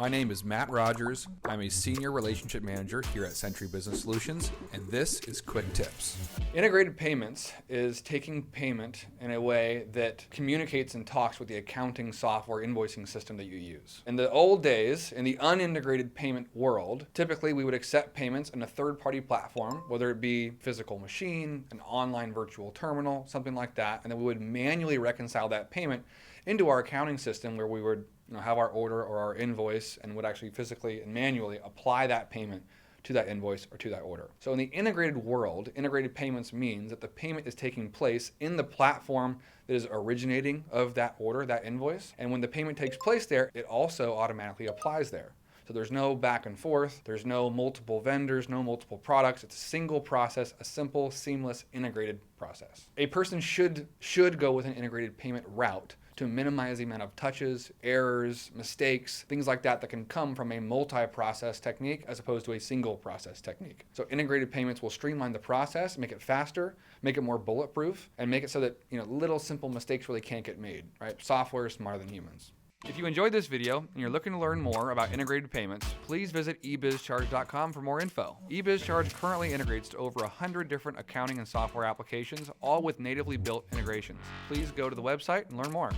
My name is Matt Rogers. I'm a Senior Relationship Manager here at Century Business Solutions, and this is Quick Tips. Integrated payments is taking payment in a way that communicates and talks with the accounting software invoicing system that you use. In the old days, in the unintegrated payment world, typically we would accept payments in a third-party platform, whether it be physical machine, an online virtual terminal, something like that, and then we would manually reconcile that payment into our accounting system where we would have our order or our invoice and would actually physically and manually apply that payment to that invoice or to that order. So in the integrated world, integrated payments means that the payment is taking place in the platform that is originating of that order, that invoice. And when the payment takes place there, it also automatically applies there. So there's no back and forth, there's no multiple vendors, no multiple products. It's a single process, a simple, seamless, integrated process. A person should go with an integrated payment route to minimize the amount of touches, errors, mistakes, things like that can come from a multi-process technique as opposed to a single process technique. So integrated payments will streamline the process, make it faster, make it more bulletproof, and make it so that little simple mistakes really can't get made, right? Software is smarter than humans. If you enjoyed this video and you're looking to learn more about integrated payments, please visit EBizCharge.com for more info. EBizCharge currently integrates to over 100 different accounting and software applications, all with natively built integrations. Please go to the website and learn more.